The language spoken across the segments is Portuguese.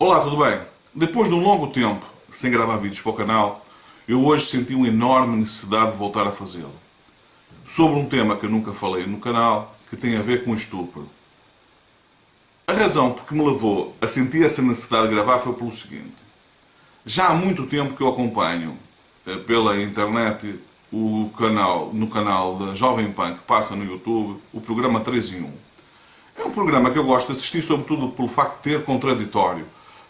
Olá, tudo bem? Depois de um longo tempo sem gravar vídeos para o canal, eu hoje senti uma enorme necessidade de voltar a fazê-lo. Sobre um tema que eu nunca falei no canal, que tem a ver com estupro. A razão por que me levou a sentir essa necessidade de gravar foi pelo seguinte. Já há muito tempo que eu acompanho pela internet no canal da Jovem Pan, que passa no YouTube, o programa 3 em 1. É um programa que eu gosto de assistir, sobretudo pelo facto de ter contraditório.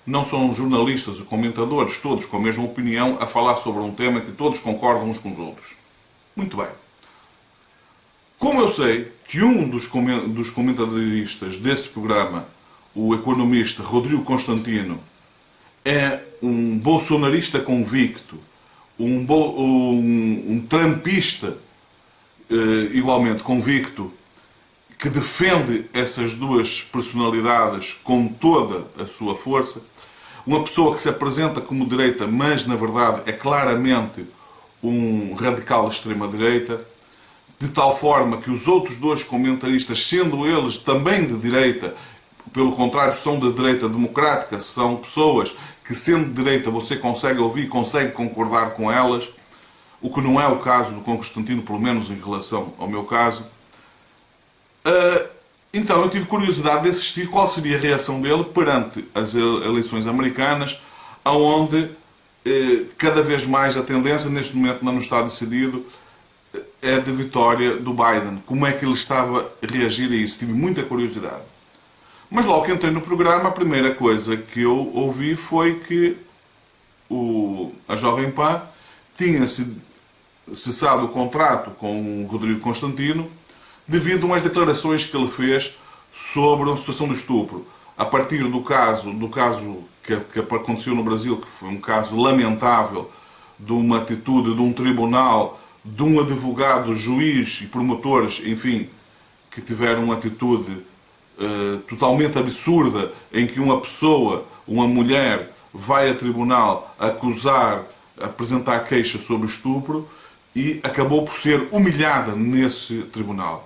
Não são jornalistas ou comentadores, todos com a mesma opinião, a falar sobre um tema que todos concordam uns com os outros. Muito bem. Como eu sei que um dos comentaristas desse programa, o economista Rodrigo Constantino, é um bolsonarista convicto, um trumpista igualmente convicto, que defende essas duas personalidades com toda a sua força, uma pessoa que se apresenta como direita, mas na verdade é claramente um radical de extrema-direita, de tal forma que os outros dois comentaristas, sendo eles também de direita, pelo contrário, são de direita democrática, são pessoas que, sendo de direita, você consegue ouvir, consegue concordar com elas, o que não é o caso do Constantino, pelo menos em relação ao meu caso. Então eu tive curiosidade de assistir qual seria a reação dele perante as eleições americanas, onde cada vez mais a tendência, neste momento não está decidido, é de vitória do Biden. Como é que ele estava a reagir a isso? Tive muita curiosidade. Mas logo que entrei no programa, a primeira coisa que eu ouvi foi que a Jovem Pan tinha cessado o contrato com o Rodrigo Constantino devido a umas declarações que ele fez sobre a situação do estupro. A partir do caso que aconteceu no Brasil, que foi um caso lamentável, de uma atitude de um tribunal, de um advogado, juiz e promotores, enfim, que tiveram uma atitude totalmente absurda, em que uma pessoa, uma mulher, vai a tribunal apresentar queixa sobre estupro e acabou por ser humilhada nesse tribunal.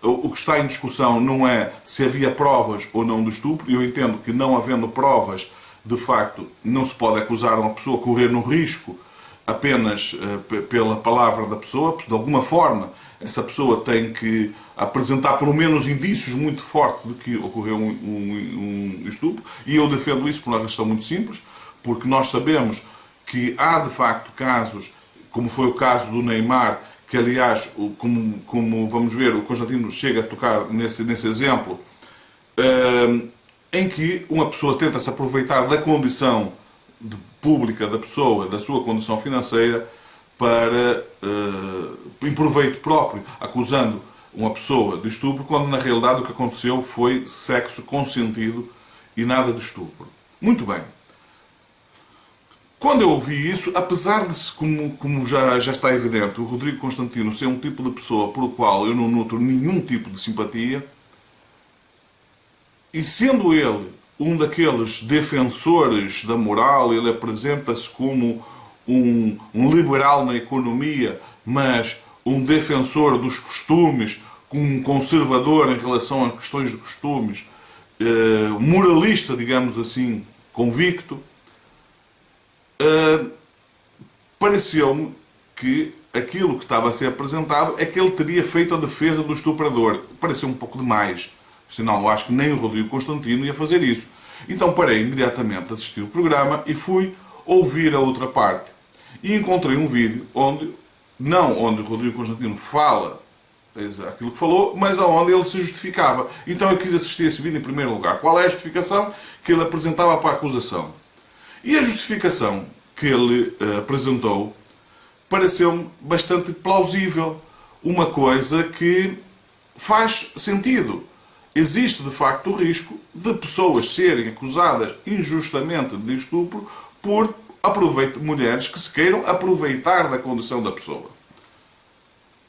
O que está em discussão não é se havia provas ou não do estupro. Eu entendo que, não havendo provas, de facto, não se pode acusar uma pessoa a correr no risco apenas pela palavra da pessoa, porque de alguma forma essa pessoa tem que apresentar pelo menos indícios muito fortes de que ocorreu um estupro, e eu defendo isso por uma questão muito simples, porque nós sabemos que há de facto casos, como foi o caso do Neymar, que aliás, como vamos ver, o Constantino chega a tocar nesse exemplo, em que uma pessoa tenta se aproveitar da condição pública da pessoa, da sua condição financeira, em proveito próprio, acusando uma pessoa de estupro, quando na realidade o que aconteceu foi sexo consentido e nada de estupro. Muito bem. Quando eu ouvi isso, apesar de, como já está evidente, o Rodrigo Constantino ser um tipo de pessoa por o qual eu não nutro nenhum tipo de simpatia, e sendo ele um daqueles defensores da moral, ele apresenta-se como um liberal na economia, mas um defensor dos costumes, um conservador em relação a questões de costumes, moralista, digamos assim, convicto, pareceu-me que aquilo que estava a ser apresentado é que ele teria feito a defesa do estuprador. Pareceu um pouco demais. Senão, eu acho que nem o Rodrigo Constantino ia fazer isso. Então parei imediatamente a assistir o programa e fui ouvir a outra parte. E encontrei um vídeo onde o Rodrigo Constantino fala aquilo que falou, mas onde ele se justificava. Então eu quis assistir esse vídeo em primeiro lugar. Qual é a justificação que ele apresentava para a acusação? E a justificação que ele apresentou pareceu-me bastante plausível. Uma coisa que faz sentido. Existe, de facto, o risco de pessoas serem acusadas injustamente de estupro por mulheres que se queiram aproveitar da condição da pessoa.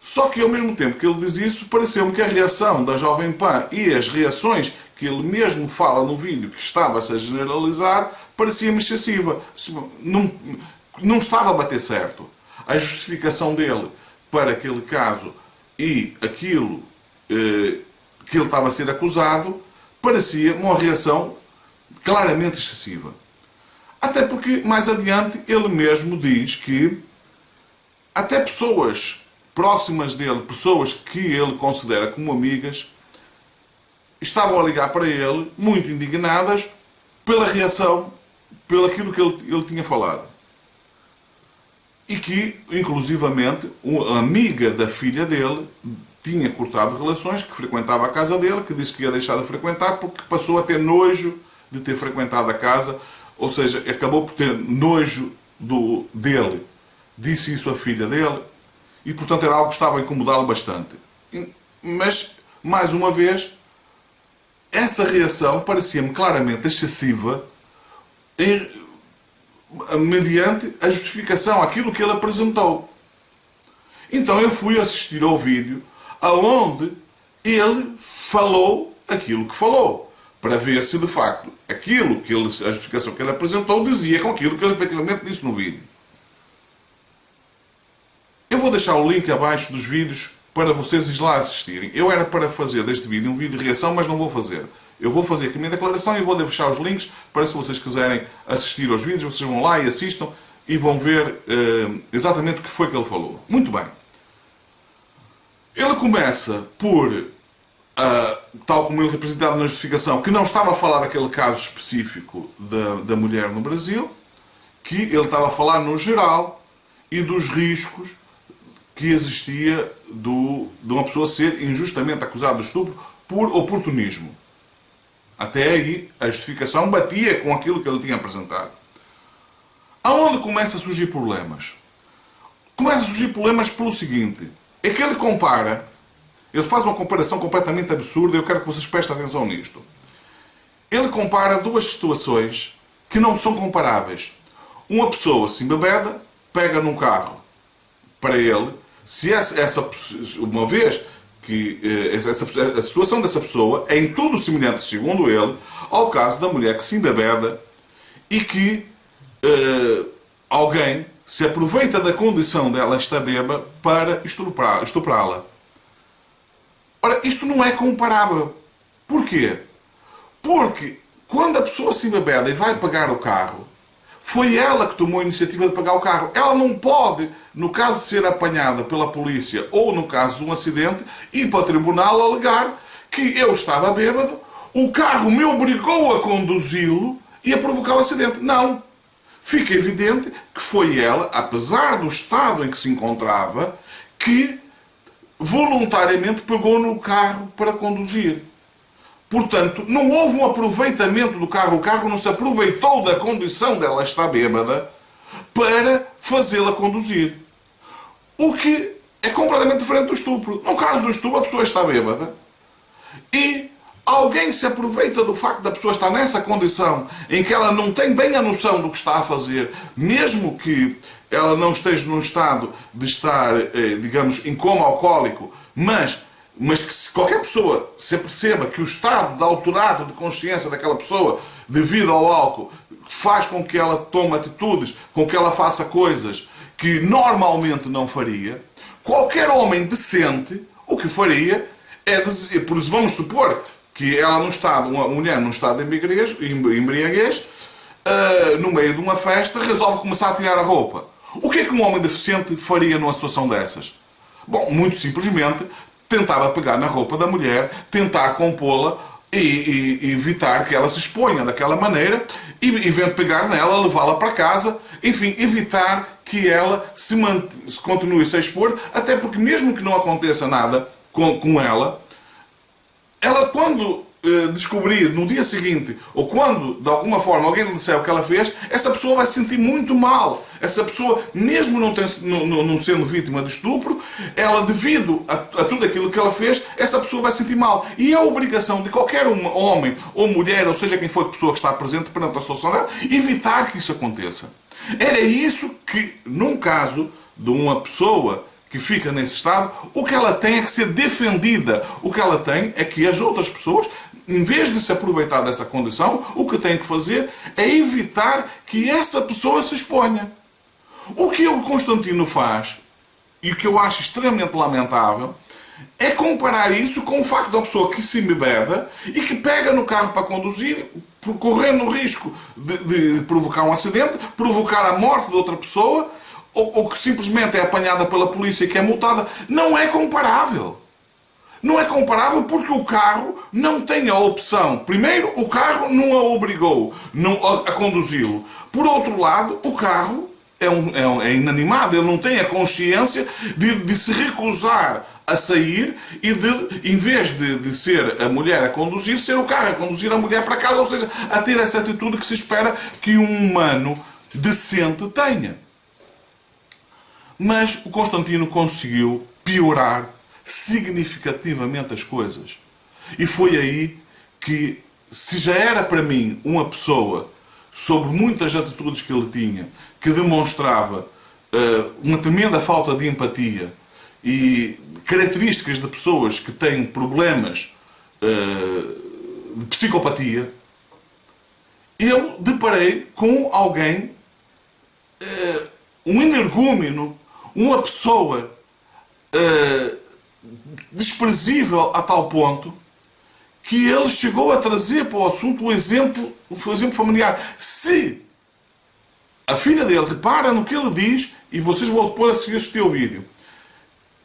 Só que, ao mesmo tempo que ele diz isso, pareceu-me que a reação da Jovem Pan e as reações que ele mesmo fala no vídeo, que estava-se a generalizar, parecia-me excessiva. Não estava a bater certo. A justificação dele para aquele caso e aquilo que ele estava a ser acusado, parecia uma reação claramente excessiva. Até porque, mais adiante, ele mesmo diz que até pessoas próximas dele, pessoas que ele considera como amigas, estavam a ligar para ele, muito indignadas, pela reação, pelo aquilo que ele tinha falado. E que, inclusivamente, uma amiga da filha dele tinha cortado relações, que frequentava a casa dele, que disse que ia deixar de frequentar porque passou a ter nojo de ter frequentado a casa, ou seja, acabou por ter nojo dele. Disse isso à filha dele e, portanto, era algo que estava a incomodá-lo bastante. Mas, mais uma vez, essa reação parecia-me claramente excessiva mediante a justificação, aquilo que ele apresentou. Então eu fui assistir ao vídeo aonde ele falou aquilo que falou, para ver se de facto aquilo que a justificação que ele apresentou dizia com aquilo que ele efetivamente disse no vídeo. Eu vou deixar o link abaixo dos vídeos para vocês ir lá assistirem. Eu era para fazer deste vídeo um vídeo de reação, mas não vou fazer. Eu vou fazer aqui a minha declaração e vou deixar os links para, se vocês quiserem assistir aos vídeos, vocês vão lá e assistam e vão ver exatamente o que foi que ele falou. Muito bem. Ele começa por, tal como ele representado na justificação, que não estava a falar daquele caso específico da mulher no Brasil, que ele estava a falar no geral e dos riscos que existia de uma pessoa ser injustamente acusada de estupro por oportunismo. Até aí, a justificação batia com aquilo que ele tinha apresentado. Aonde começa a surgir problemas? Começa a surgir problemas pelo seguinte: é que ele faz uma comparação completamente absurda e eu quero que vocês prestem atenção nisto. Ele compara duas situações que não são comparáveis. Uma pessoa, assim bebeda, pega num carro para ele, se uma vez que a situação dessa pessoa é em tudo semelhante, segundo ele, ao caso da mulher que se embebeda e que alguém se aproveita da condição dela estar bêbada para estuprá-la. Ora, isto não é comparável. Porquê? Porque quando a pessoa se embebeda e vai pagar o carro, foi ela que tomou a iniciativa de pagar o carro. Ela não pode, no caso de ser apanhada pela polícia ou no caso de um acidente, ir para o tribunal alegar que eu estava bêbado, o carro me obrigou a conduzi-lo e a provocar o acidente. Não. Fica evidente que foi ela, apesar do estado em que se encontrava, que voluntariamente pegou no carro para conduzir. Portanto, não houve um aproveitamento do carro. O carro não se aproveitou da condição dela estar bêbada para fazê-la conduzir. O que é completamente diferente do estupro. No caso do estupro, a pessoa está bêbada e alguém se aproveita do facto da pessoa estar nessa condição em que ela não tem bem a noção do que está a fazer, mesmo que ela não esteja num estado de estar, digamos, em coma alcoólico, mas que se qualquer pessoa se aperceba que o estado de alterado de consciência daquela pessoa, devido ao álcool, faz com que ela tome atitudes, com que ela faça coisas que normalmente não faria, qualquer homem decente, o que faria é dizer, por isso vamos supor que ela uma mulher num estado de embriaguez, no meio de uma festa, resolve começar a tirar a roupa. O que é que um homem deficiente faria numa situação dessas? Bom, muito simplesmente tentava pegar na roupa da mulher, tentar compô-la e evitar que ela se exponha daquela maneira e, em vez de pegar nela, levá-la para casa, enfim, evitar que ela se continue a expor, até porque mesmo que não aconteça nada com ela, quando descobrir no dia seguinte, ou quando de alguma forma alguém lhe disser o que ela fez, essa pessoa vai se sentir muito mal. Essa pessoa, mesmo não sendo vítima de estupro, ela, devido a tudo aquilo que ela fez, essa pessoa vai se sentir mal. E é a obrigação de qualquer homem ou mulher, ou seja quem for a pessoa que está presente perante a situação dela, evitar que isso aconteça. Era isso que, num caso de uma pessoa que fica nesse estado, o que ela tem é que ser defendida. O que ela tem é que as outras pessoas, em vez de se aproveitar dessa condição, o que tem que fazer é evitar que essa pessoa se exponha. O que o Constantino faz, e o que eu acho extremamente lamentável, é comparar isso com o facto de uma pessoa que se embebeda e que pega no carro para conduzir, correndo o risco de provocar um acidente, provocar a morte de outra pessoa, ou que simplesmente é apanhada pela polícia e que é multada. Não é comparável. Não é comparável porque o carro não tem a opção. Primeiro, o carro não a obrigou a conduzi-lo. Por outro lado, o carro é inanimado, ele não tem a consciência de se recusar a sair e de, em vez de ser a mulher a conduzir, ser o carro a conduzir a mulher para casa, ou seja, a ter essa atitude que se espera que um humano decente tenha. Mas o Constantino conseguiu piorar significativamente as coisas. E foi aí que, se já era para mim uma pessoa, sobre muitas atitudes que ele tinha, que demonstrava uma tremenda falta de empatia e características de pessoas que têm problemas de psicopatia, eu deparei com alguém, um energúmeno, uma pessoa desprezível a tal ponto que ele chegou a trazer para o assunto o exemplo familiar. Se a filha dele, repara no que ele diz, e vocês vão depois a seguir assistir ao vídeo.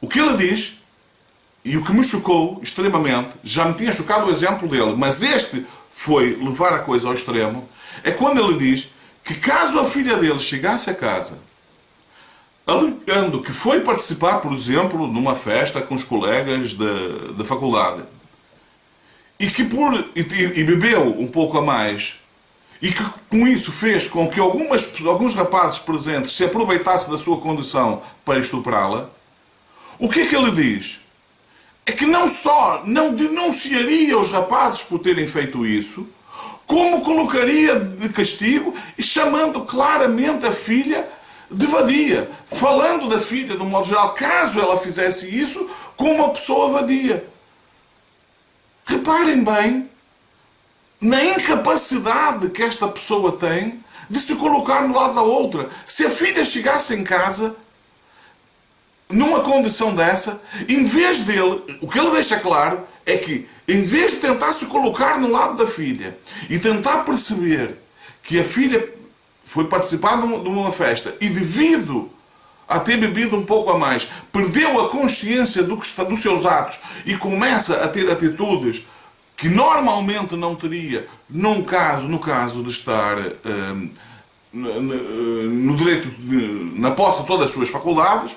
O que ele diz, e o que me chocou extremamente, já me tinha chocado o exemplo dele, mas este foi levar a coisa ao extremo, é quando ele diz que caso a filha dele chegasse a casa alegando que foi participar, por exemplo, numa festa com os colegas da faculdade e que e bebeu um pouco a mais e que com isso fez com que alguns rapazes presentes se aproveitassem da sua condição para estuprá-la, o que é que ele diz? É que não só não denunciaria os rapazes por terem feito isso, como colocaria de castigo e chamando claramente a filha de vadia, falando da filha, de um modo geral, caso ela fizesse isso, como uma pessoa vadia. Reparem bem na incapacidade que esta pessoa tem de se colocar no lado da outra. Se a filha chegasse em casa numa condição dessa, em vez dele, o que ele deixa claro é que, em vez de tentar se colocar no lado da filha e tentar perceber que a filha foi participar de uma festa e, devido a ter bebido um pouco a mais, perdeu a consciência dos seus atos e começa a ter atitudes que normalmente não teria no caso de estar no direito, na posse de todas as suas faculdades,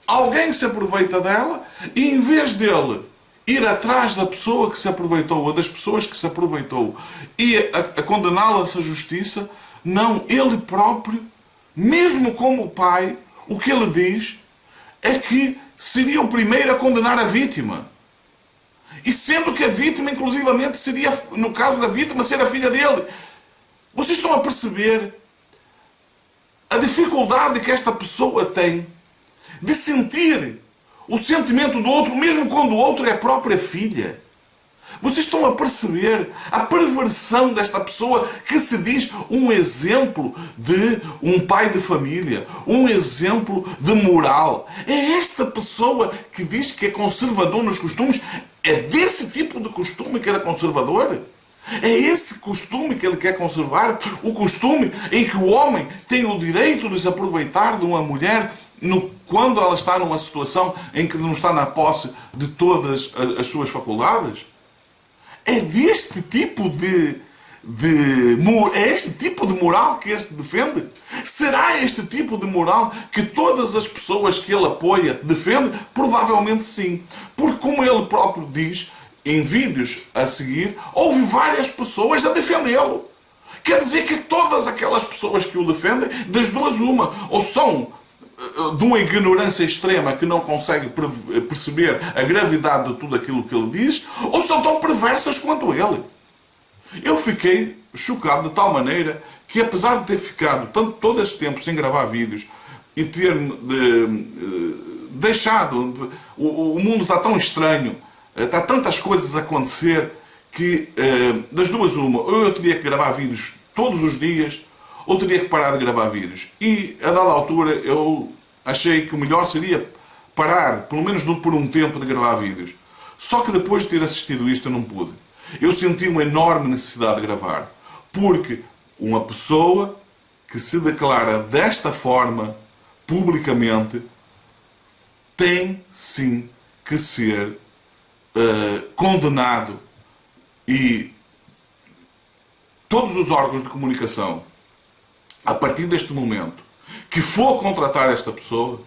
alguém se aproveita dela e, em vez dele ir atrás da pessoa que se aproveitou ou das pessoas que se aproveitou e a condená-las à justiça, não, ele próprio, mesmo como pai, o que ele diz é que seria o primeiro a condenar a vítima. E sendo que a vítima, inclusivamente, seria, no caso da vítima, ser a filha dele. Vocês estão a perceber a dificuldade que esta pessoa tem de sentir o sentimento do outro, mesmo quando o outro é a própria filha? Vocês estão a perceber a perversão desta pessoa que se diz um exemplo de um pai de família, um exemplo de moral? É esta pessoa que diz que é conservador nos costumes? É desse tipo de costume que ele é conservador? É esse costume que ele quer conservar? O costume em que o homem tem o direito de se aproveitar de uma mulher quando ela está numa situação em que não está na posse de todas as suas faculdades? É deste tipo é este tipo de moral que este defende? Será este tipo de moral que todas as pessoas que ele apoia defendem? Provavelmente sim. Porque, como ele próprio diz em vídeos a seguir, houve várias pessoas a defendê-lo. Quer dizer que todas aquelas pessoas que o defendem, das duas uma, ou são de uma ignorância extrema que não consegue perceber a gravidade de tudo aquilo que ele diz, ou são tão perversas quanto ele. Eu fiquei chocado de tal maneira que, apesar de ter ficado todo este tempo sem gravar vídeos e ter deixado... O mundo está tão estranho, está tantas coisas a acontecer que, das duas uma, ou eu teria que gravar vídeos todos os dias, ou teria que parar de gravar vídeos. E, a dada altura, eu achei que o melhor seria parar, pelo menos por um tempo, de gravar vídeos. Só que depois de ter assistido isto eu não pude. Eu senti uma enorme necessidade de gravar. Porque uma pessoa que se declara desta forma, publicamente, tem sim que ser condenado, e todos os órgãos de comunicação, a partir deste momento, que for contratar esta pessoa,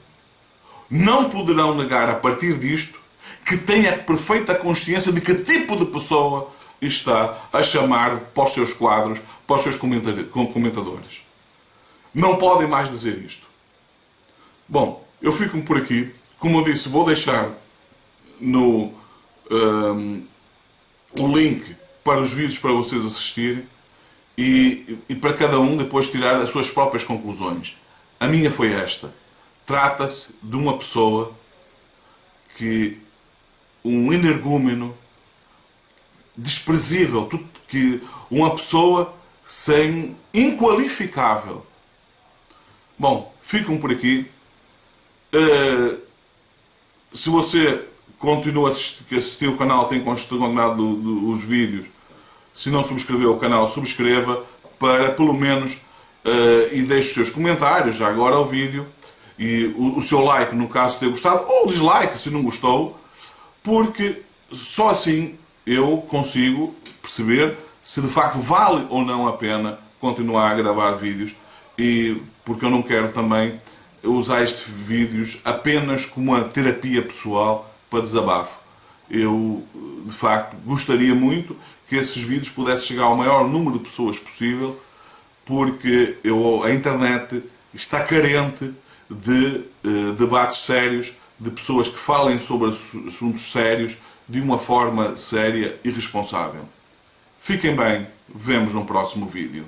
não poderão negar a partir disto que tenha perfeita consciência de que tipo de pessoa está a chamar para os seus quadros, para os seus comentadores. Não podem mais dizer isto. Bom, eu fico por aqui. Como eu disse, vou deixar no o link para os vídeos para vocês assistirem e para cada um depois tirar as suas próprias conclusões. A minha foi esta. Trata-se de uma pessoa um energúmeno desprezível, uma pessoa inqualificável. Bom, ficam por aqui. Se você continua a assistir o canal, tem continuado os vídeos. Se não subscreveu o canal, subscreva para pelo menos e deixe os seus comentários já agora ao vídeo e o seu like no caso de ter gostado, ou dislike se não gostou, porque só assim eu consigo perceber se de facto vale ou não a pena continuar a gravar vídeos, e porque eu não quero também usar estes vídeos apenas como uma terapia pessoal para desabafo. Eu, de facto, gostaria muito que esses vídeos pudessem chegar ao maior número de pessoas possível, porque a internet está carente de debates sérios, de pessoas que falem sobre assuntos sérios de uma forma séria e responsável. Fiquem bem, vemos no próximo vídeo.